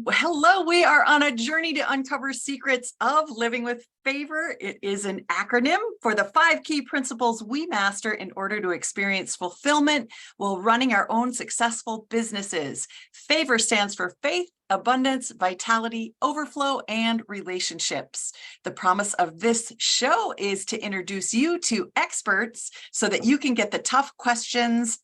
Hello, we are on a journey to uncover secrets of living with favor. It is an acronym for the 5 key principles we master in order to experience fulfillment while running our own successful businesses. Favor stands for faith, abundance, vitality, overflow, and relationships. The promise of this show is to introduce you to experts so that you can get the tough questions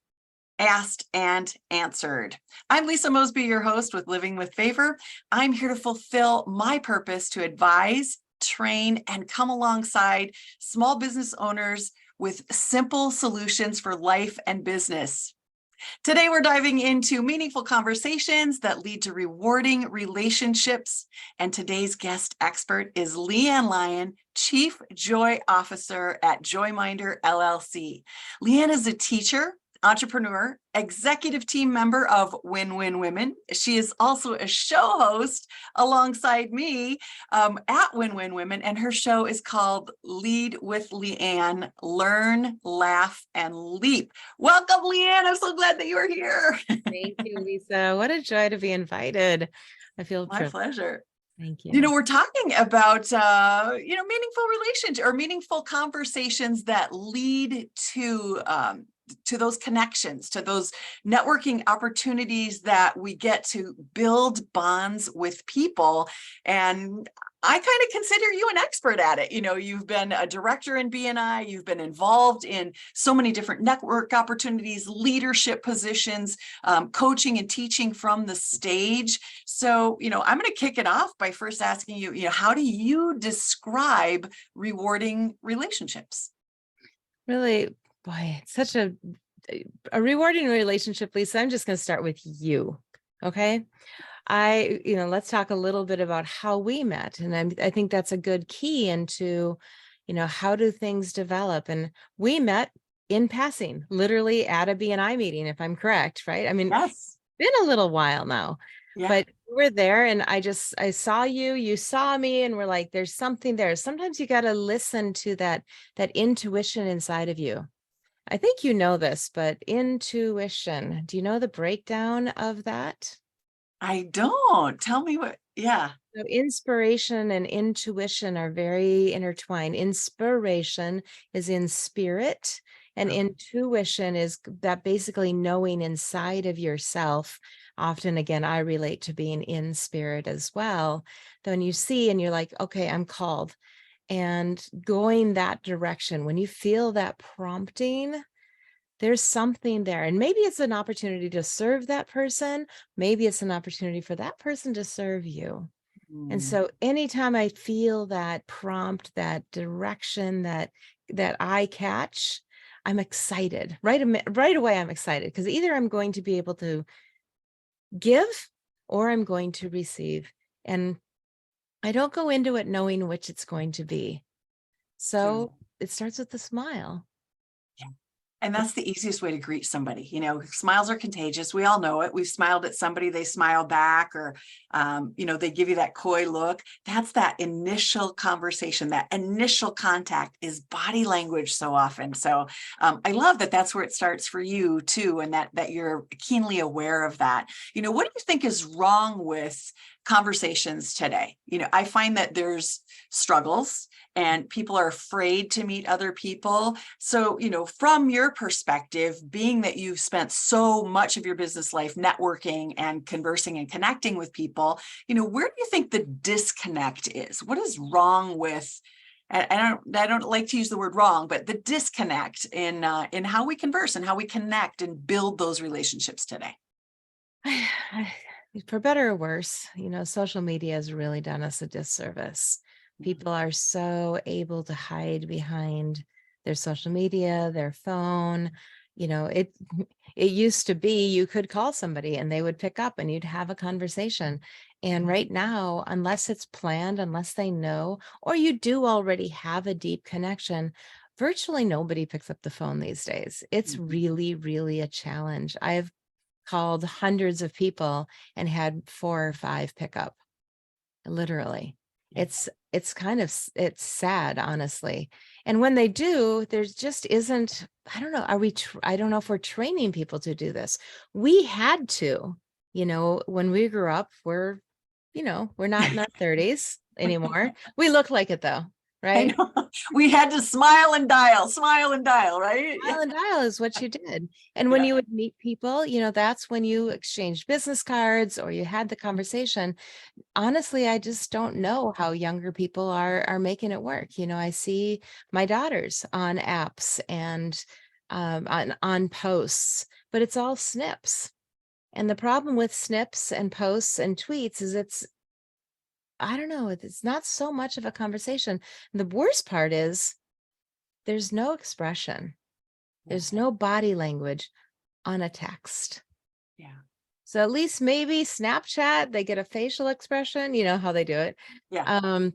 asked and answered. I'm Lisa Mosby, your host with Living with Favor. I'm here to fulfill my purpose to advise, train, and come alongside small business owners with simple solutions for life and business. Today, we're diving into meaningful conversations that lead to rewarding relationships. And today's guest expert is Leanne Lyon, Chief Joy Officer at Joyminder LLC. Leanne is a teacher, entrepreneur, executive team member of Win-Win Women. She is also a show host alongside me at Win-Win Women, and her show is called Lead with Leanne, Learn, Laugh, and Leap. Welcome, Leanne. I'm so glad that you are here. Thank you, Lisa. What a joy to be invited. I feel My pleasure. Thank you. We're talking about, meaningful relationship or meaningful conversations that lead to those connections, to those networking opportunities that we get to build bonds with people. And I kind of consider you an expert at it. You've been a director in BNI, you've been involved in so many different network opportunities, leadership positions, coaching and teaching from the stage. So, I'm going to kick it off by first asking you, how do you describe rewarding relationships? Really, boy, it's such a rewarding relationship, Lisa. I'm just going to start with you. Okay. Let's talk a little bit about how we met. And I think that's a good key into, how do things develop? And we met in passing, literally at a BNI meeting, if I'm correct, right? I mean, Yes. It's been a little while now, Yeah. but we're there and I saw you saw me, and we're like, there's something there. Sometimes you got to listen to that intuition inside of you. I think you know this, but intuition, do you know the breakdown of that? I don't. Tell me what. Yeah. So inspiration and intuition are very intertwined. Inspiration is in spirit, and intuition is that basically knowing inside of yourself. Often, again, I relate to being in spirit as well. Then you see and you're like, okay, I'm called. And going that direction, when you feel that prompting, there's something there. And maybe it's an opportunity to serve that person. Maybe it's an opportunity for that person to serve you. And so anytime I feel that prompt, that direction, that I catch, I'm excited. Right away, I'm excited because either I'm going to be able to give or I'm going to receive. And I don't go into it knowing which it's going to be. So it starts with a smile. And that's the easiest way to greet somebody. Smiles are contagious. We all know it. We've smiled at somebody, they smile back, or, they give you that coy look. That's that initial conversation, that initial contact is body language so often. So I love that that's where it starts for you too. And that you're keenly aware of that. What do you think is wrong with conversations today? I find that there's struggles and people are afraid to meet other people. So, from your perspective, being that you've spent so much of your business life networking and conversing and connecting with people, where do you think the disconnect is? What is wrong with, I don't like to use the word wrong, but the disconnect in how we converse and how we connect and build those relationships today? For better or worse, social media has really done us a disservice. People are so able to hide behind their social media, their phone. It used to be you could call somebody and they would pick up and you'd have a conversation. And right now, unless it's planned, unless they know, or you do already have a deep connection, virtually nobody picks up the phone these days. It's really, really a challenge. I've called hundreds of people and had 4 or 5 pick up, literally. It's sad, honestly. And when they do, there's just isn't, I don't know, I don't know if we're training people to do this. We had to, when we grew up, we're we're not in our 30s anymore. We look like it though, I right? know. We had to smile and dial, right? Yeah. Dial and dial is what you did. And when Yeah. you would meet people, that's when you exchanged business cards or you had the conversation. Honestly, I just don't know how younger people are making it work. I see my daughters on apps and on posts, but it's all snips. And the problem with snips and posts and tweets is I don't know, it's not so much of a conversation. The worst part is there's no expression. There's no body language on a text. Yeah. So at least maybe Snapchat, they get a facial expression, you know how they do it. Yeah.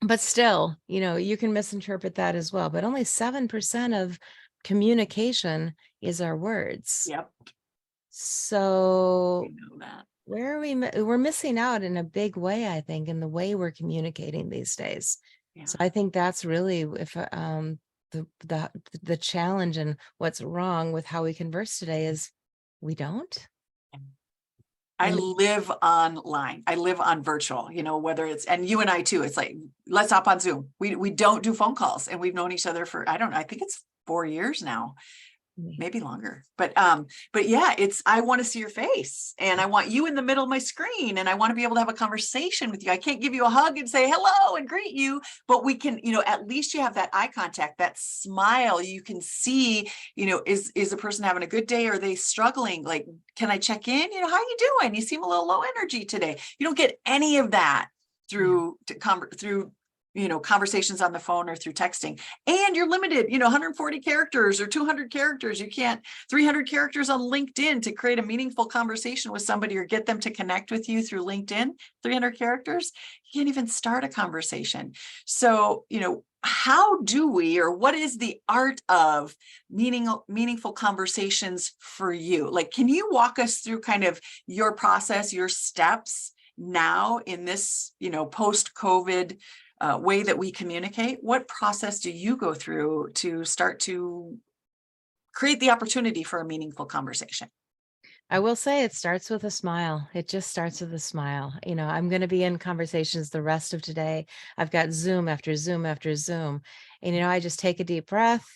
But still, you can misinterpret that as well. But only 7% of communication is our words. Yep. So We know that. where are we're missing out in a big way, I think, in the way we're communicating these days. Yeah. So I think that's really if the challenge and what's wrong with how we converse today is we don't. I And live online. I live on virtual, whether it's, and you and I too, it's like, let's hop on Zoom. We don't do phone calls, and we've known each other for, I don't know, I think it's 4 years now, maybe longer. But yeah, I want to see your face, and I want you in the middle of my screen, and I want to be able to have a conversation with you. I can't give you a hug and say hello and greet you, but we can, at least you have that eye contact, that smile. You can see, is the person having a good day? Or are they struggling? Like, can I check in? How you doing? You seem a little low energy today. You don't get any of that through conversations on the phone or through texting, and you're limited, 140 characters or 200 characters. You can't 300 characters on LinkedIn to create a meaningful conversation with somebody or get them to connect with you through LinkedIn. 300 characters, you can't even start a conversation. So, how do we, or what is the art of meaningful conversations for you? Like, can you walk us through kind of your process, your steps now in this, post-COVID way that we communicate? What process do you go through to start to create the opportunity for a meaningful conversation? I will say it starts with a smile. It just starts with a smile. I'm going to be in conversations the rest of today. I've got Zoom after Zoom after Zoom. And, I just take a deep breath.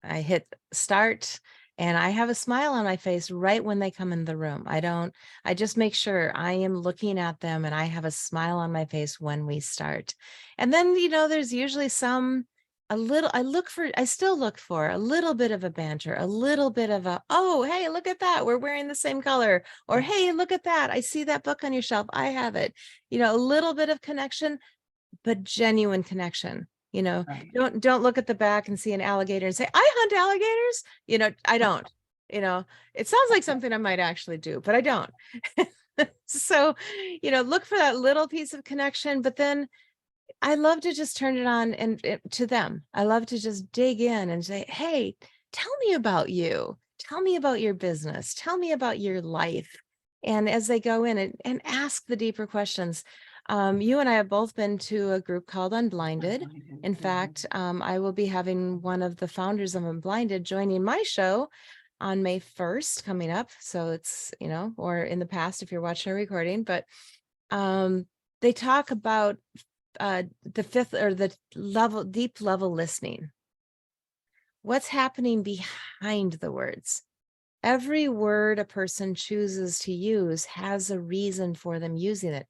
I hit start and I have a smile on my face right when they come in the room. I just make sure I am looking at them and I have a smile on my face when we start. And then, there's usually I still look for a little bit of a banter, a little bit of oh, hey, look at that. We're wearing the same color. Or, hey, look at that. I see that book on your shelf. I have it. A little bit of connection, but genuine connection. Right. Don't look at the back and see an alligator and say, I hunt alligators. I don't. It sounds like something I might actually do, but I don't. So, look for that little piece of connection, but then I love to just turn it on and to them. I love to just dig in and say, hey, tell me about you. Tell me about your business. Tell me about your life. And as they go in and ask the deeper questions, you and I have both been to a group called Unblinded. In fact, I will be having one of the founders of Unblinded joining my show on May 1st coming up. So it's, or in the past, if you're watching a recording, but they talk about the fifth or the deep level listening. What's happening behind the words? Every word a person chooses to use has a reason for them using it.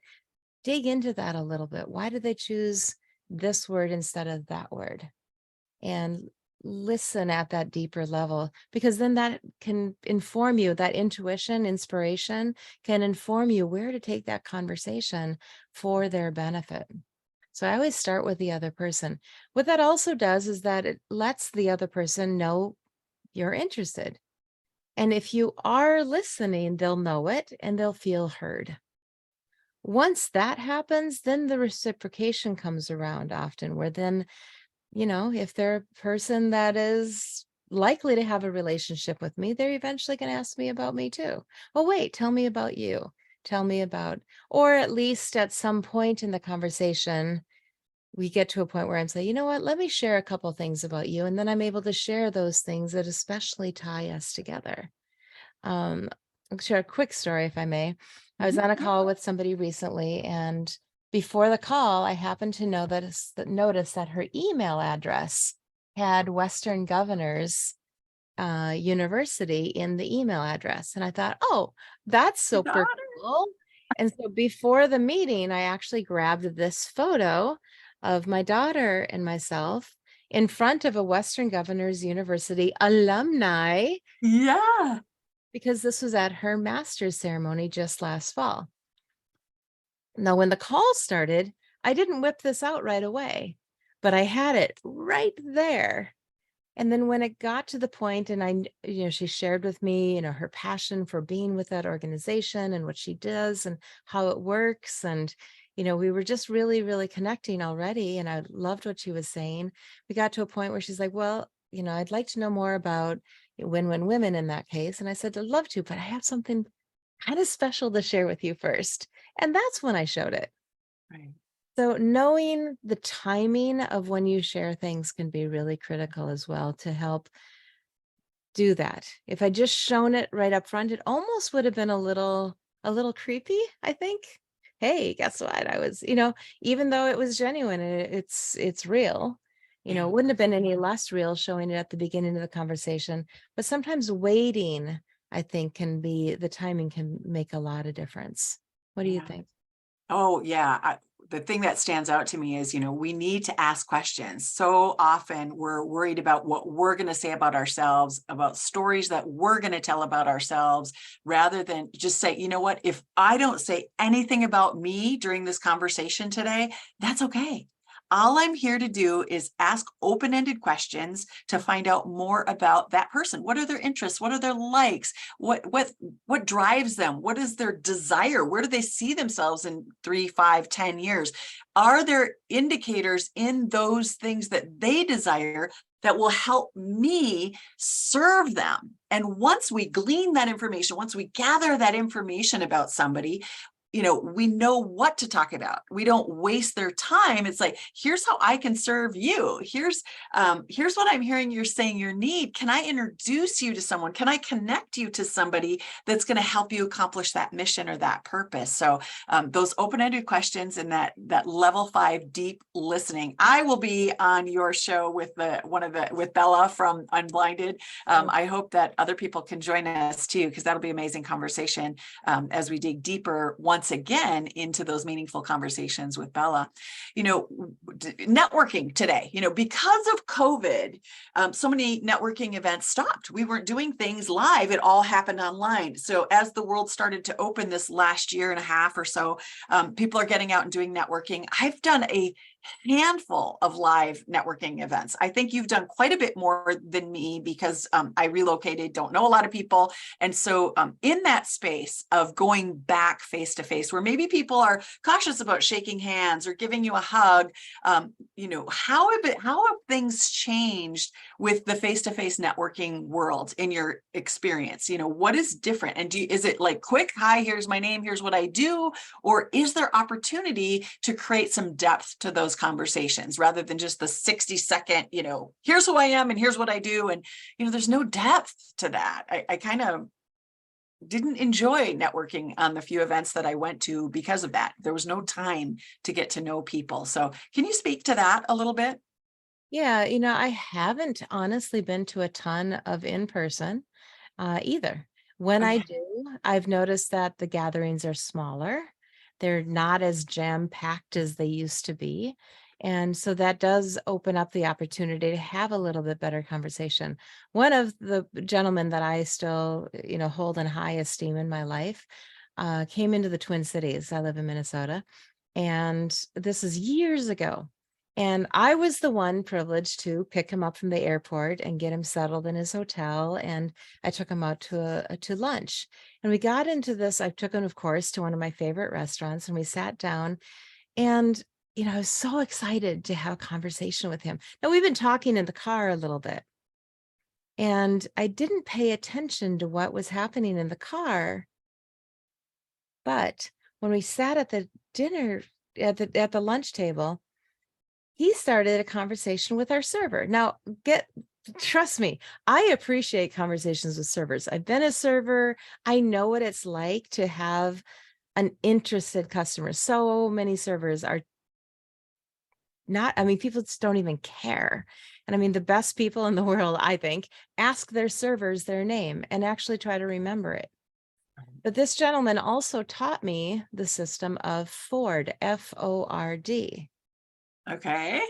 Dig into that a little bit. Why did they choose this word instead of that word? And listen at that deeper level, because then that can inform you, that intuition, inspiration can inform you where to take that conversation for their benefit. So I always start with the other person. What that also does is that it lets the other person know you're interested. And if you are listening, they'll know it and they'll feel heard. Once that happens, then the reciprocation comes around often, where then, if they're a person that is likely to have a relationship with me, they're eventually going to ask me about me too. Well, wait, tell me about you. Tell me about, or at least at some point in the conversation, we get to a point where I'm saying, you know what, let me share a couple things about you. And then I'm able to share those things that especially tie us together. I'll share a quick story if I may. I was Mhm. on a Yeah. call with somebody recently, and before the call, I happened to notice that her email address had Western Governors University in the email address. And I thought, oh, that's Your super daughter. cool. And so before the meeting, I actually grabbed this photo of my daughter and myself in front of a Western Governors University alumni, Yeah. because this was at her master's ceremony just last fall. Now, when the call started, I didn't whip this out right away, but I had it right there. And then when it got to the point, and she shared with me, her passion for being with that organization and what she does and how it works. And, we were just really, really connecting already. And I loved what she was saying. We got to a point where she's like, well, I'd like to know more about win-win women in that case. And I said, I'd love to, but I have something kind of special to share with you first. And that's when I showed it. Right. So knowing the timing of when you share things can be really critical as well to help do that. If I just shown it right up front, it almost would have been a little creepy, I think. Hey, guess what? I was, even though it was genuine and it's real, Yeah. it wouldn't have been any less real showing it at the beginning of the conversation. But sometimes waiting, I think, the timing can make a lot of difference. What do you Yeah. think? Oh, yeah. The thing that stands out to me is, we need to ask questions. So often we're worried about what we're going to say about ourselves, about stories that we're going to tell about ourselves, rather than just say, you know what, if I don't say anything about me during this conversation today, that's okay. All I'm here to do is ask open-ended questions to find out more about that person. What are their interests? What are their likes? What drives them? What is their desire? Where do they see themselves in 3, 5, 10 years? Are there indicators in those things that they desire that will help me serve them? And once we glean that information, once we gather that information about somebody, we know what to talk about. We don't waste their time. It's like, here's how I can serve you. Here's what I'm hearing you're saying you need. Can I introduce you to someone? Can I connect you to somebody that's going to help you accomplish that mission or that purpose? So those open-ended questions and that level 5 deep listening. I will be on your show with with Bella from Unblinded. I hope that other people can join us too, because that'll be an amazing conversation as we dig deeper once again into those meaningful conversations with Bella. Networking today, because of COVID, so many networking events stopped. We weren't doing things live. It all happened online. So as the world started to open this last year and a half or so, people are getting out and doing networking. I've done a handful of live networking events. I think you've done quite a bit more than me because I relocated, don't know a lot of people. And so in that space of going back face to face, where maybe people are cautious about shaking hands or giving you a hug, how have things changed with the face-to-face networking world in your experience? What is different? And is it like quick, hi, here's my name, here's what I do? Or is there opportunity to create some depth to those conversations rather than just the 60-second, here's who I am and here's what I do? And, there's no depth to that. I kind of didn't enjoy networking on the few events that I went to because of that. There was no time to get to know people. So can you speak to that a little bit? Yeah, I haven't honestly been to a ton of in-person either. When I Okay. do, I've noticed that the gatherings are smaller. They're not as jam-packed as they used to be. And so that does open up the opportunity to have a little bit better conversation. One of the gentlemen that I still, hold in high esteem in my life, came into the Twin Cities. I live in Minnesota. And this is years ago. And I was the one privileged to pick him up from the airport and get him settled in his hotel. And I took him out to lunch. And we got into this. I took him, of course, to one of my favorite restaurants, and we sat down. And I was so excited to have a conversation with him. Now, we've been talking in the car a little bit, and I didn't pay attention to what was happening in the car. But when we sat at the dinner at the lunch table, he started a conversation with our server. Now, trust me, I appreciate conversations with servers. I've been a server. I know what it's like to have an interested customer. So many servers are not, I mean, people just don't even care. And I mean, the best people in the world, I think, ask their servers their name and actually try to remember it. But this gentleman also taught me the system of Ford, F-O-R-D. Okay.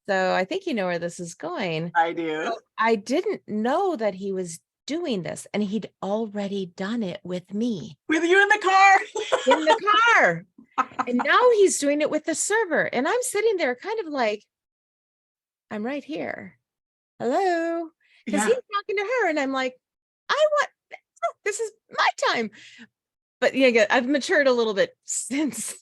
So I think you know where this is going. I do. So I didn't know that he was doing this, and he'd already done it with me With you in the car. in the car. And now he's doing it with the server. And I'm sitting there kind of like, I'm right here. Hello. Because Yeah. he's talking to her. And I'm like, this is my time. But yeah, I've matured a little bit since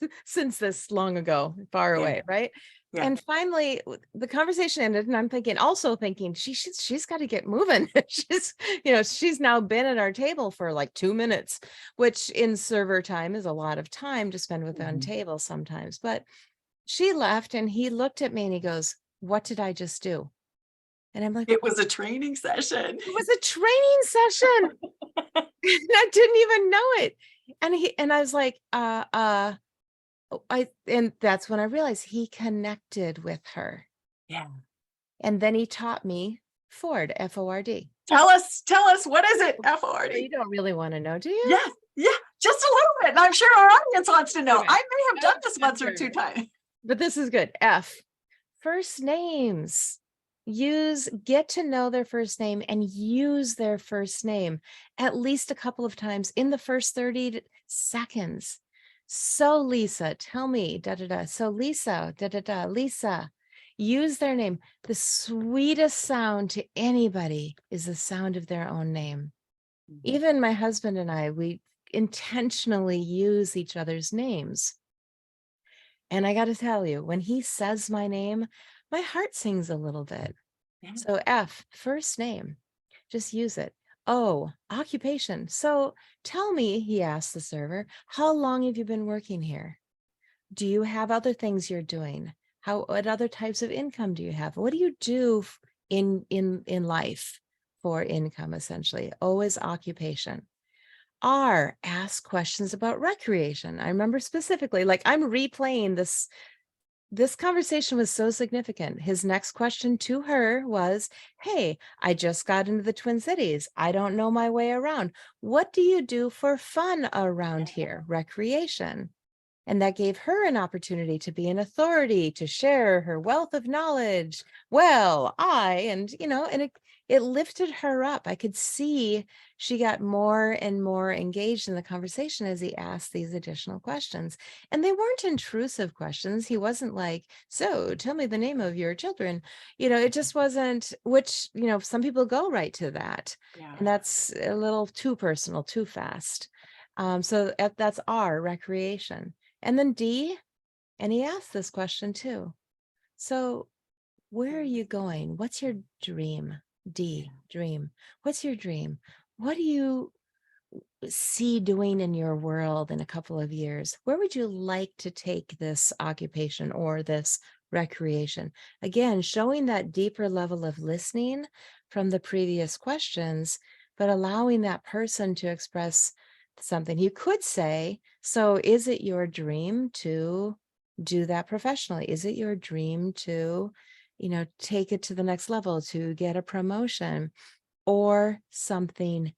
this long ago, far Yeah. away, right? Yeah. And finally, the conversation ended, and I'm also thinking, she's got to get moving. She's now been at our table for like 2 minutes, which in server time is a lot of time to spend with on Mhm. table sometimes. But she left, and he looked at me and he goes, "What did I just do?" And I'm like, It was a training session. "It was a training session." I didn't even know it. And I was like, and that's when I realized he connected with her. Yeah. And then he taught me Ford, F-O-R-D. Tell us, what is it? So you F-O-R-D. don't really want to know, do you? Yes. Yeah. Just a little bit. And I'm sure our audience wants to know. Okay. I may have done this That's once or two fair. times. But this is good. F, first names. Get to know their first name and use their first name at least a couple of times in the first 30 seconds. So Lisa, tell me, da da da. So Lisa, da da da. Lisa, use their name. The sweetest sound to anybody is the sound of their own name. Even my husband and I, we intentionally use each other's names. And I got to tell you, when he says my name, my heart sings a little bit. Yeah. So F, first name, just use it. O, occupation. So tell me, he asked the server, how long have you been working here? Do you have other things you're doing? What other types of income do you have? What do you do in life for income, essentially? O is occupation. R, ask questions about recreation. I remember specifically, like I'm replaying this. This conversation was so significant. His next question to her was, "Hey, I just got into the Twin Cities. I don't know my way around. What do you do for fun around here? Recreation." And that gave her an opportunity to be an authority, to share her wealth of knowledge. And it lifted her up. I could see she got more and more engaged in the conversation as he asked these additional questions. And they weren't intrusive questions. He wasn't like, "So tell me the name of your children." It just wasn't, which, some people go right to that. Yeah. And that's a little too personal, too fast. So that's R, recreation. And then D, and he asked this question too. So where are you going? What's your dream? D, dream. What's your dream? What do you see doing in your world in a couple of years? Where would you like to take this occupation or this recreation? Again, showing that deeper level of listening from the previous questions, but allowing that person to express something. You could say, so is it your dream to do that professionally? Is it your dream to, take it to the next level, to get a promotion or something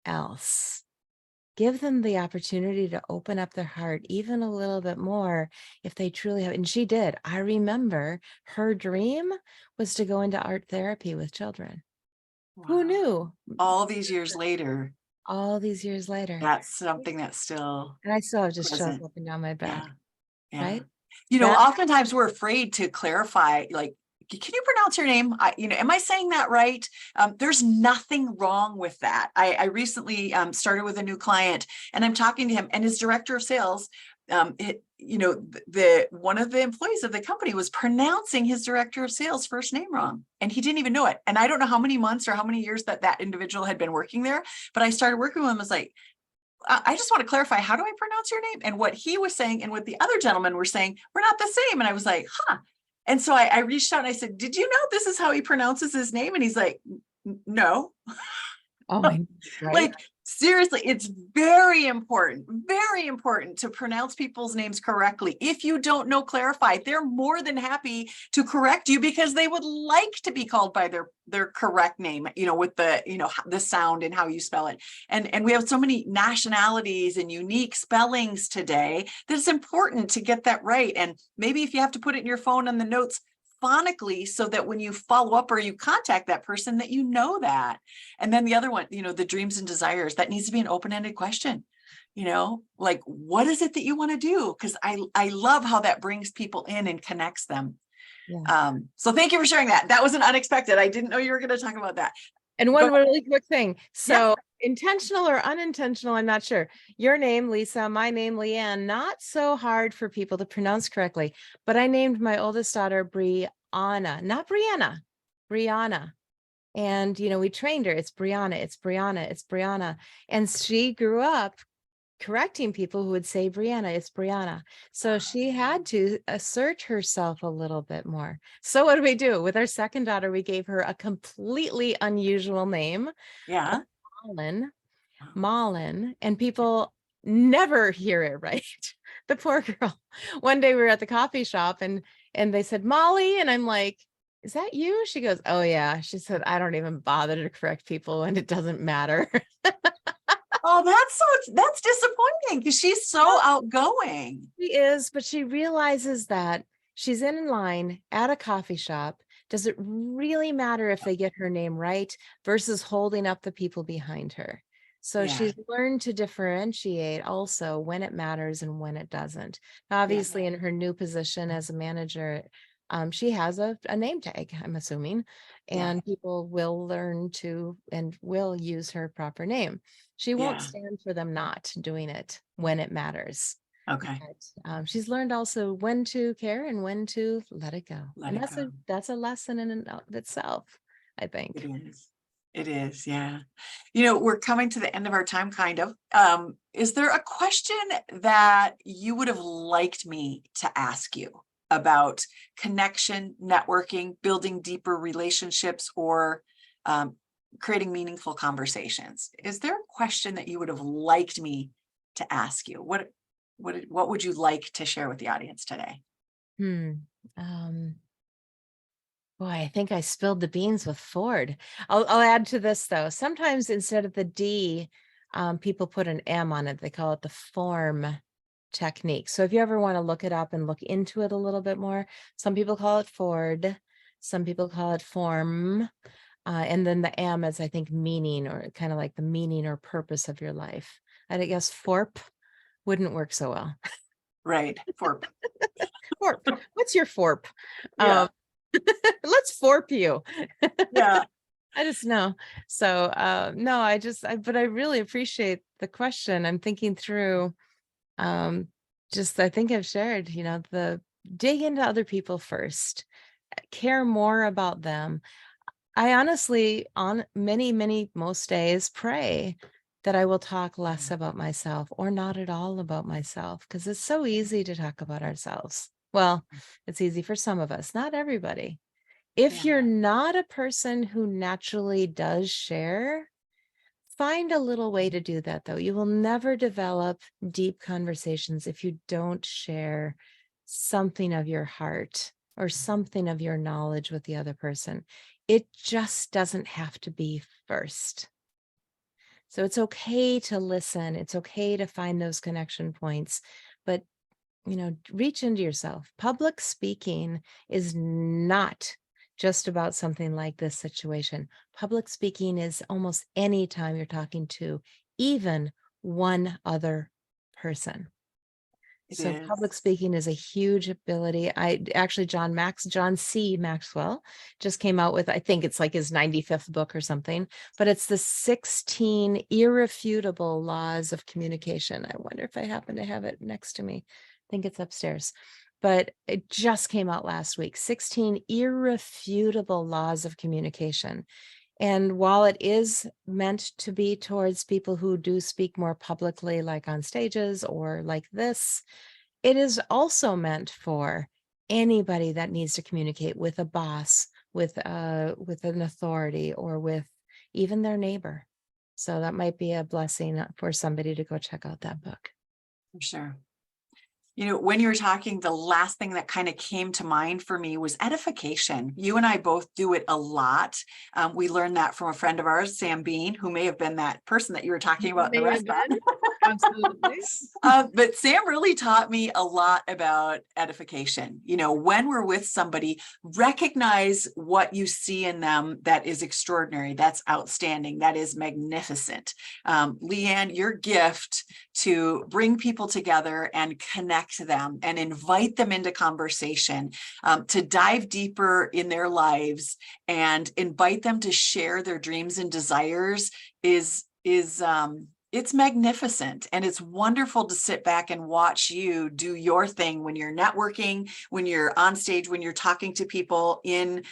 else? Give them the opportunity to open up their heart even a little bit more if they truly have. And she did. I remember her dream was to go into art therapy with children. Who Wow. knew? All these years later, All these years later. that's something that's still And I still have just chills present. up and down my Yeah. back, Yeah. right? That Oftentimes we're afraid to clarify, like, can you pronounce your name? Am I saying that right? There's nothing wrong with that. I recently started with a new client, and I'm talking to him, and his director of sales, one of the employees of the company was pronouncing his director of sales first name wrong, and he didn't even know it. And I don't know how many months or how many years that individual had been working there, but I started working with him. I was like, I just want to clarify, how do I pronounce your name? And what he was saying and what the other gentlemen were saying were not the same. And I was like, And so I reached out and I said, did you know this is how he pronounces his name? And he's like, no. Oh my, right? Like, seriously, it's very important to pronounce people's names correctly. If you don't know, clarify. They're more than happy to correct you because they would like to be called by their correct name, with the, the sound and how you spell it. And we have so many nationalities and unique spellings today that it's important to get that right. And maybe if you have to put it in your phone on the notes phonically, so that when you follow up or you contact that person, that you know that. And then the other one, the dreams and desires, that needs to be an open-ended question. Like, what is it that you want to do? Because I love how that brings people in and connects them. Yeah. So thank you for sharing that. That wasn't unexpected. I didn't know you were going to talk about that. And one really quick thing. Yeah. So intentional or unintentional, I'm not sure. Your name, Lisa, my name, Leanne, not so hard for people to pronounce correctly, but I named my oldest daughter Brianna, not Brianna, Brianna. And, we trained her. It's Brianna, it's Brianna, it's Brianna. And she grew up correcting people who would say Brianna, it's Brianna. So she had to assert herself a little bit more. So what do we do? With our second daughter, we gave her a completely unusual name, Yeah. Malin, and people never hear it right. The poor girl. One day we were at the coffee shop and they said, Molly, and I'm like, is that you? She goes, oh yeah. She said, I don't even bother to correct people and it doesn't matter. Oh, that's disappointing because she's so outgoing. She is, but she realizes that she's in line at a coffee shop. Does it really matter if they get her name right versus holding up the people behind her? So Yeah. she's learned to differentiate also when it matters and when it doesn't. Obviously, in her new position as a manager, she has a name tag, I'm assuming, and people will learn to and will use her proper name. She won't stand for them not doing it when it matters. Okay. But, she's learned also when to care and when to let it go. Let And it go. that's a lesson in and of itself, I think. It is. It is. Yeah. We're coming to the end of our time, kind of. Is there a question that you would have liked me to ask you about connection, networking, building deeper relationships, or creating meaningful conversations? Is there a question that you would have liked me to ask you? What would you like to share with the audience today? Boy, I think I spilled the beans with Ford. I'll add to this though. Sometimes instead of the D, people put an M on it. They call it the form technique. So if you ever want to look it up and look into it a little bit more, some people call it Ford, some people call it form. And then the M is, I think, meaning, or kind of like the meaning or purpose of your life. I guess FORP wouldn't work so well. Right. FORP. FORP. What's your FORP? Yeah. Let's FORP you. Yeah. I just know. So no, but I really appreciate the question. I'm thinking through, I think I've shared, the dig into other people first, care more about them. I honestly, on most days, pray that I will talk less about myself or not at all about myself, because it's so easy to talk about ourselves. Well, it's easy for some of us, not everybody. If you're not a person who naturally does share, find a little way to do that, though. You will never develop deep conversations if you don't share something of your heart or something of your knowledge with the other person. It just doesn't have to be first. So it's okay to listen. It's okay to find those connection points, but reach into yourself. Public speaking is not just about something like this situation. Public speaking is almost any time you're talking to even one other person. So public speaking is a huge ability. John C. Maxwell just came out with, I think it's like his 95th book or something, but it's the 16 irrefutable laws of communication. I wonder if I happen to have it next to me. I think it's upstairs, but it just came out last week. 16 irrefutable laws of communication. And while it is meant to be towards people who do speak more publicly, like on stages or like this, it is also meant for anybody that needs to communicate with a boss, with an authority, or with even their neighbor. So that might be a blessing for somebody to go check out that book. For sure. You know, when you were talking, the last thing that kind of came to mind for me was edification. You and I both do it a lot. We learned that from a friend of ours, Sam Bean, who may have been that person that you were talking about in the May have restaurant. been. Absolutely. But Sam really taught me a lot about edification. You know, when we're with somebody, recognize what you see in them that is extraordinary, that's outstanding, that is magnificent. Leanne, your gift to bring people together and connect them and invite them into conversation, to dive deeper in their lives and invite them to share their dreams and desires is it's magnificent. And it's wonderful to sit back and watch you do your thing when you're networking, when you're on stage, when you're talking to people on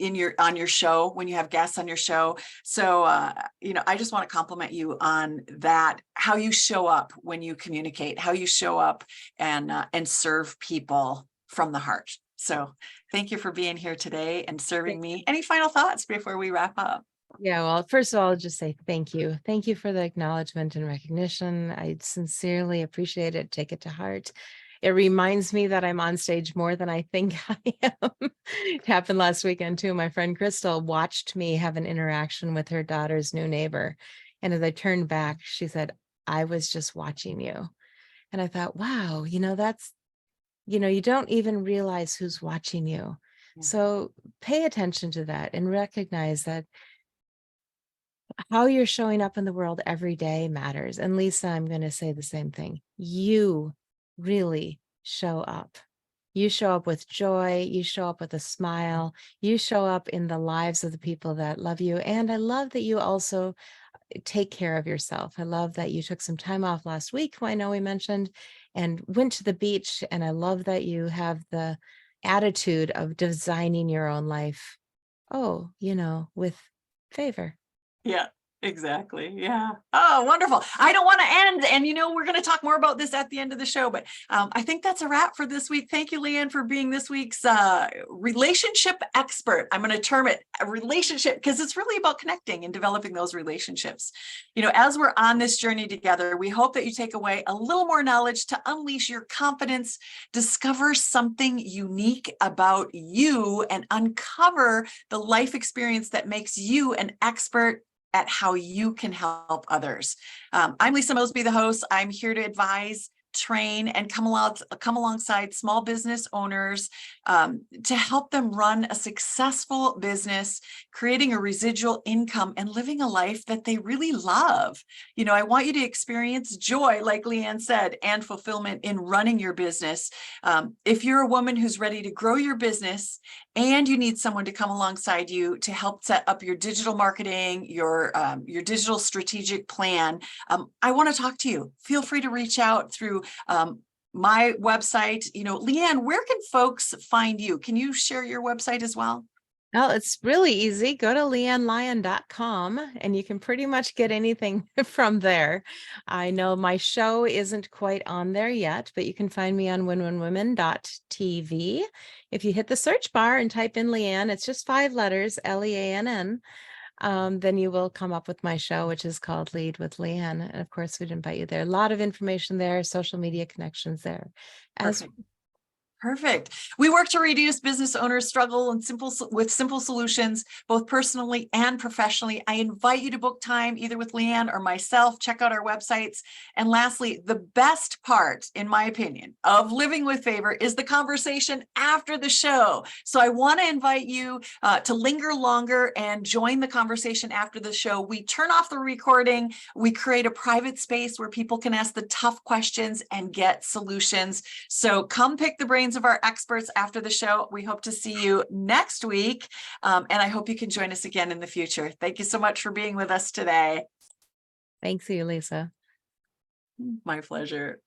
your show, when you have guests on your show. So, you know, I just want to compliment you on that, how you show up when you communicate, how you show up and serve people from the heart. So thank you for being here today and serving me. Any final thoughts before we wrap up? Yeah, well, first of all, I'll just say thank you. Thank you for the acknowledgement and recognition. I sincerely appreciate it. Take it to heart. It reminds me that I'm on stage more than I think I am. It happened last weekend too. My friend Crystal watched me have an interaction with her daughter's new neighbor. And as I turned back, she said, "I was just watching you." And I thought, wow, you don't even realize who's watching you. Yeah. So pay attention to that and recognize that how you're showing up in the world every day matters. And Lisa, I'm going to say the same thing. You really show up. You show up with joy. You show up with a smile. You show up in the lives of the people that love you. And I love that you also take care of yourself. I love that you took some time off last week, who I know we mentioned, and went to the beach. And I love that you have the attitude of designing your own life. Oh, with favor. Yeah, exactly. Yeah. Oh, wonderful. I don't want to end. And, we're going to talk more about this at the end of the show, but I think that's a wrap for this week. Thank you, Leanne, for being this week's relationship expert. I'm going to term it a relationship because it's really about connecting and developing those relationships. As we're on this journey together, we hope that you take away a little more knowledge to unleash your confidence, discover something unique about you, and uncover the life experience that makes you an expert at how you can help others. I'm Lisa Mosby, the host. I'm here to advise, train, and come alongside small business owners to help them run a successful business, creating a residual income and living a life that they really love. I want you to experience joy, like Leanne said, and fulfillment in running your business. If you're a woman who's ready to grow your business and you need someone to come alongside you to help set up your digital marketing, your digital strategic plan, I want to talk to you. Feel free to reach out through my website. Leanne, where can folks find you? Can you share your website as well? Well, it's really easy. Go to leannelyon.com and you can pretty much get anything from there. I know my show isn't quite on there yet, but you can find me on winwinwomen.tv. If you hit the search bar and type in Leanne, it's just 5 letters, Leann. Then you will come up with my show, which is called Lead with Leanne. And of course, we'd invite you there. A lot of information there, social media connections there. Perfect. We work to reduce business owners' struggle with simple solutions, both personally and professionally. I invite you to book time either with Leanne or myself. Check out our websites. And lastly, the best part, in my opinion, of Living with Favor is the conversation after the show. So I want to invite you to linger longer and join the conversation after the show. We turn off the recording. We create a private space where people can ask the tough questions and get solutions. So come pick the brains of our experts after the show. We hope to see you next week. And I hope you can join us again in the future. Thank you so much for being with us today. Thanks to you, Lisa. My pleasure.